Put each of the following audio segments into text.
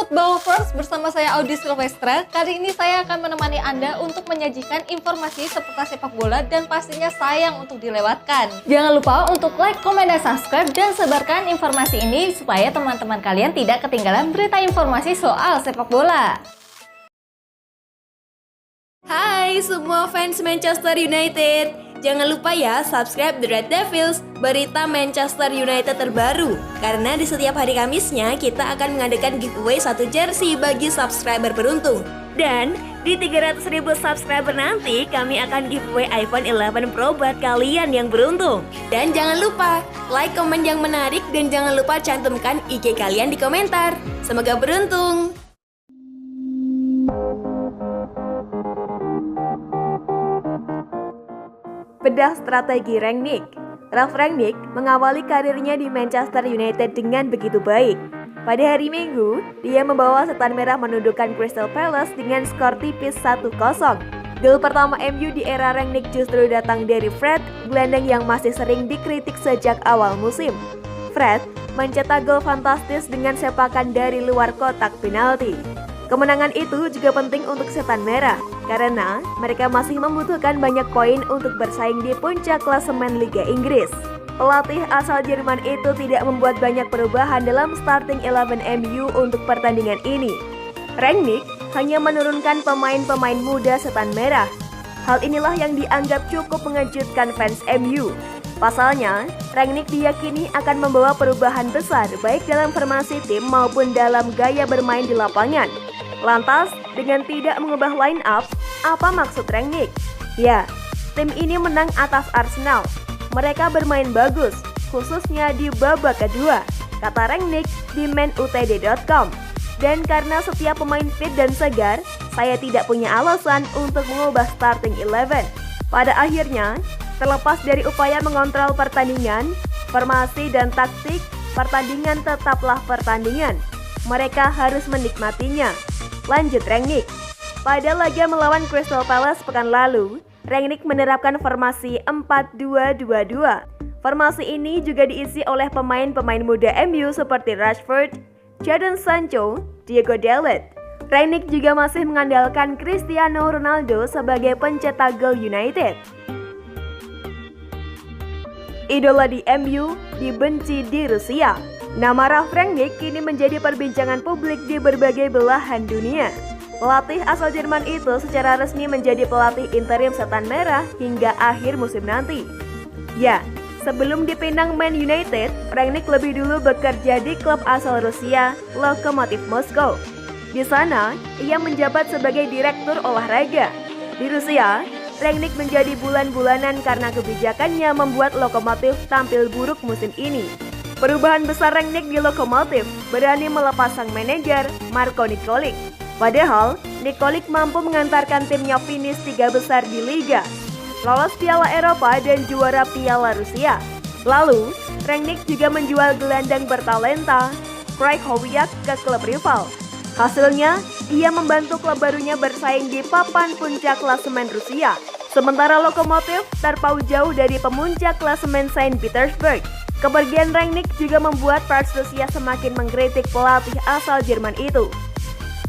Football Lovers, bersama saya Audi Silvestra. Kali ini saya akan menemani Anda untuk menyajikan informasi seputar sepak bola dan pastinya sayang untuk dilewatkan. Jangan lupa untuk like, komen, dan subscribe dan sebarkan informasi ini supaya teman-teman kalian tidak ketinggalan berita informasi soal sepak bola. Hai semua fans Manchester United. Jangan lupa ya subscribe The Red Devils, berita Manchester United terbaru. Karena di setiap hari Kamisnya kita akan mengadakan giveaway 1 jersey bagi subscriber beruntung. Dan di 300.000 subscriber nanti kami akan giveaway iPhone 11 Pro buat kalian yang beruntung. Dan jangan lupa like komen yang menarik dan jangan lupa cantumkan IG kalian di komentar. Semoga beruntung. Bedah strategi Rangnick. Ralf Rangnick mengawali karirnya di Manchester United dengan begitu baik. Pada hari Minggu, dia membawa setan merah menundukkan Crystal Palace dengan skor tipis 1-0. Gol pertama MU di era Rangnick justru datang dari Fred, gelandang yang masih sering dikritik sejak awal musim. Fred mencetak gol fantastis dengan sepakan dari luar kotak penalti. Kemenangan itu juga penting untuk setan merah, karena mereka masih membutuhkan banyak poin untuk bersaing di puncak klasemen Liga Inggris. Pelatih asal Jerman itu tidak membuat banyak perubahan dalam starting 11 MU untuk pertandingan ini. Rangnick hanya menurunkan pemain-pemain muda setan merah. Hal inilah yang dianggap cukup mengejutkan fans MU. Pasalnya, Rangnick diyakini akan membawa perubahan besar baik dalam formasi tim maupun dalam gaya bermain di lapangan. Lantas, dengan tidak mengubah line up, apa maksud Rangnick? Ya, tim ini menang atas Arsenal. Mereka bermain bagus, khususnya di babak kedua, kata Rangnick di manutd.com. Dan karena setiap pemain fit dan segar, saya tidak punya alasan untuk mengubah starting 11. Pada akhirnya, terlepas dari upaya mengontrol pertandingan, formasi dan taktik, pertandingan tetaplah pertandingan. Mereka harus menikmatinya. Lanjut Rangnick. Pada laga melawan Crystal Palace pekan lalu, Rangnick menerapkan formasi 4-2-2-2. Formasi ini juga diisi oleh pemain-pemain muda MU seperti Rashford, Jadon Sancho, Diego Dalot. Rangnick juga masih mengandalkan Cristiano Ronaldo sebagai pencetak gol United. Idola di MU dibenci di Rusia. Nama Ralf Rangnick kini menjadi perbincangan publik di berbagai belahan dunia. Pelatih asal Jerman itu secara resmi menjadi pelatih interim setan merah hingga akhir musim nanti. Ya, sebelum dipinang Man United, Rangnick lebih dulu bekerja di klub asal Rusia, Lokomotiv Moskow. Di sana, ia menjabat sebagai direktur olahraga. Di Rusia, Rangnick menjadi bulan-bulanan karena kebijakannya membuat Lokomotiv tampil buruk musim ini. Perubahan besar Rangnick di Lokomotiv berani melepas sang manajer Marko Nikolic. Padahal, Nikolic mampu mengantarkan timnya finish 3 besar di Liga, lolos Piala Eropa dan juara Piala Rusia. Lalu, Rangnick juga menjual gelandang bertalenta Craig Howiak ke klub rival. Hasilnya, ia membantu klub barunya bersaing di papan puncak klasemen Rusia. Sementara Lokomotiv terpaut jauh dari pemuncak klasemen Saint Petersburg. Kepergian Rangnick juga membuat fans Rusia semakin mengkritik pelatih asal Jerman itu.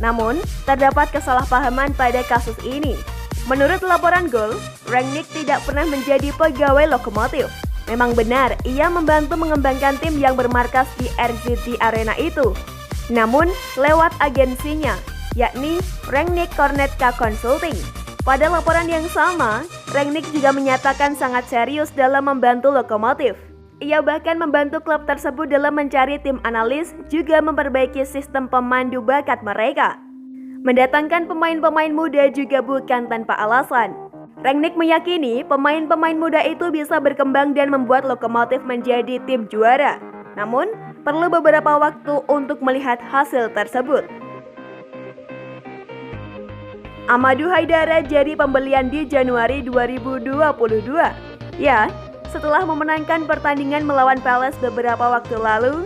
Namun, terdapat kesalahpahaman pada kasus ini. Menurut laporan Goal, Rangnick tidak pernah menjadi pegawai Lokomotiv. Memang benar, ia membantu mengembangkan tim yang bermarkas di RZD Arena itu. Namun, lewat agensinya, yakni Rangnick Cornetka Consulting. Pada laporan yang sama, Rangnick juga menyatakan sangat serius dalam membantu Lokomotiv. Ia bahkan membantu klub tersebut dalam mencari tim analis, juga memperbaiki sistem pemandu bakat mereka. Mendatangkan pemain-pemain muda juga bukan tanpa alasan. Rangnick meyakini pemain-pemain muda itu bisa berkembang dan membuat Lokomotiv menjadi tim juara. Namun, perlu beberapa waktu untuk melihat hasil tersebut. Amadou Haidara jadi pembelian di Januari 2022. Ya, setelah memenangkan pertandingan melawan Palace beberapa waktu lalu,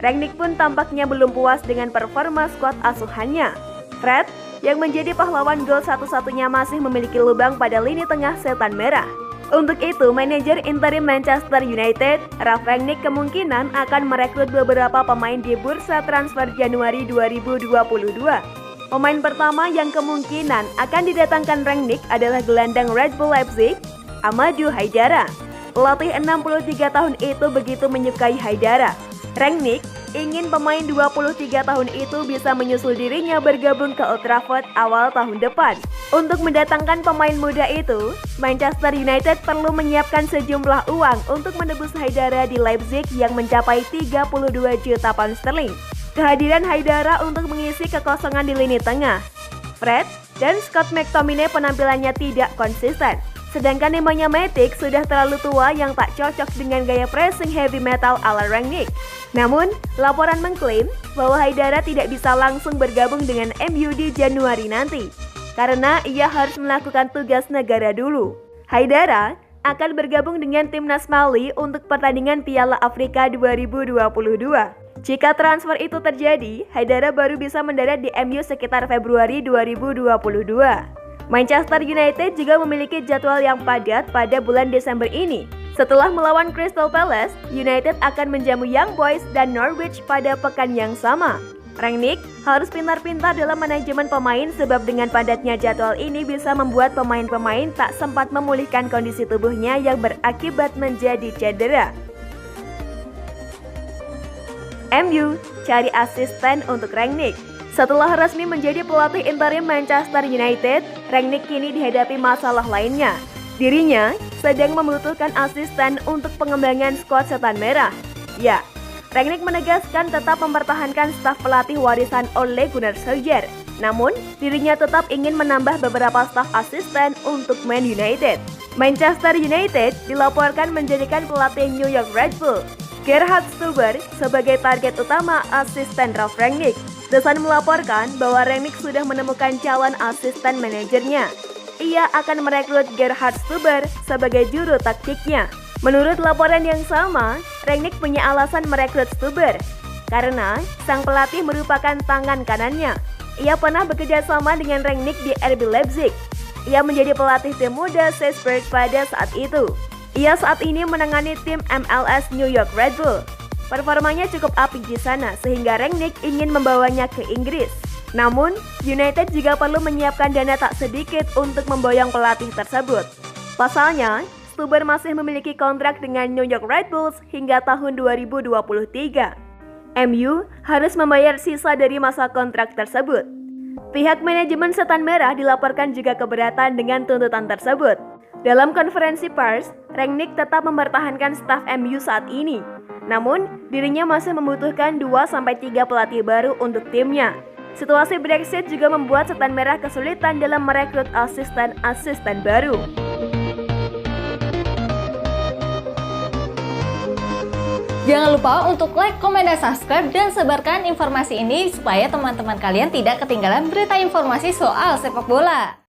Rangnick pun tampaknya belum puas dengan performa skuad asuhannya. Fred, yang menjadi pahlawan gol satu-satunya, masih memiliki lubang pada lini tengah setan merah. Untuk itu, manajer interim Manchester United, Ralf Rangnick kemungkinan akan merekrut beberapa pemain di bursa transfer Januari 2022. Pemain pertama yang kemungkinan akan didatangkan Rangnick adalah gelandang Red Bull Leipzig, Amadou Haidara. Pelatih 63 tahun itu begitu menyukai Haidara. Rangnick ingin pemain 23 tahun itu bisa menyusul dirinya bergabung ke Old Trafford awal tahun depan. Untuk mendatangkan pemain muda itu, Manchester United perlu menyiapkan sejumlah uang untuk menebus Haidara di Leipzig yang mencapai 32 juta pound sterling. Kehadiran Haidara untuk mengisi kekosongan di lini tengah. Fred dan Scott McTominay penampilannya tidak konsisten. Sedangkan Nemanja Matic sudah terlalu tua yang tak cocok dengan gaya pressing heavy metal ala Rangnick. Namun, laporan mengklaim bahwa Haidara tidak bisa langsung bergabung dengan MU di Januari nanti, karena ia harus melakukan tugas negara dulu. Haidara akan bergabung dengan timnas Mali untuk pertandingan Piala Afrika 2022. Jika transfer itu terjadi, Haidara baru bisa mendarat di MU sekitar Februari 2022. Manchester United juga memiliki jadwal yang padat pada bulan Desember ini. Setelah melawan Crystal Palace, United akan menjamu Young Boys dan Norwich pada pekan yang sama. Rangnick harus pintar-pintar dalam manajemen pemain sebab dengan padatnya jadwal ini bisa membuat pemain-pemain tak sempat memulihkan kondisi tubuhnya yang berakibat menjadi cedera. MU cari asisten untuk Rangnick. Setelah resmi menjadi pelatih interim Manchester United, Rangnick kini dihadapi masalah lainnya. Dirinya sedang membutuhkan asisten untuk pengembangan skuad Setan Merah. Ya, Rangnick menegaskan tetap mempertahankan staf pelatih warisan Ole Gunnar Solskjaer. Namun, dirinya tetap ingin menambah beberapa staf asisten untuk Man United. Manchester United dilaporkan menjadikan pelatih New York Red Bull, Gerhard Stuber, sebagai target utama asisten Ralf Rangnick. The Sun melaporkan bahwa Rangnick sudah menemukan calon asisten manajernya. Ia akan merekrut Gerhard Stuber sebagai juru taktiknya. Menurut laporan yang sama, Rangnick punya alasan merekrut Stuber karena sang pelatih merupakan tangan kanannya. Ia pernah bekerja sama dengan Rangnick di RB Leipzig. Ia menjadi pelatih tim muda Salzburg pada saat itu. Ia saat ini menangani tim MLS New York Red Bull. Performanya cukup apik di sana sehingga Rangnick ingin membawanya ke Inggris. Namun, United juga perlu menyiapkan dana tak sedikit untuk memboyong pelatih tersebut. Pasalnya, Stuber masih memiliki kontrak dengan New York Red Bulls hingga tahun 2023. MU harus membayar sisa dari masa kontrak tersebut. Pihak manajemen Setan Merah dilaporkan juga keberatan dengan tuntutan tersebut. Dalam konferensi pers, Rangnick tetap mempertahankan staf MU saat ini. Namun, dirinya masih membutuhkan 2-3 pelatih baru untuk timnya. Situasi Brexit juga membuat Setan Merah kesulitan dalam merekrut asisten-asisten baru. Jangan lupa untuk like, komen, dan subscribe dan sebarkan informasi ini supaya teman-teman kalian tidak ketinggalan berita informasi soal sepak bola.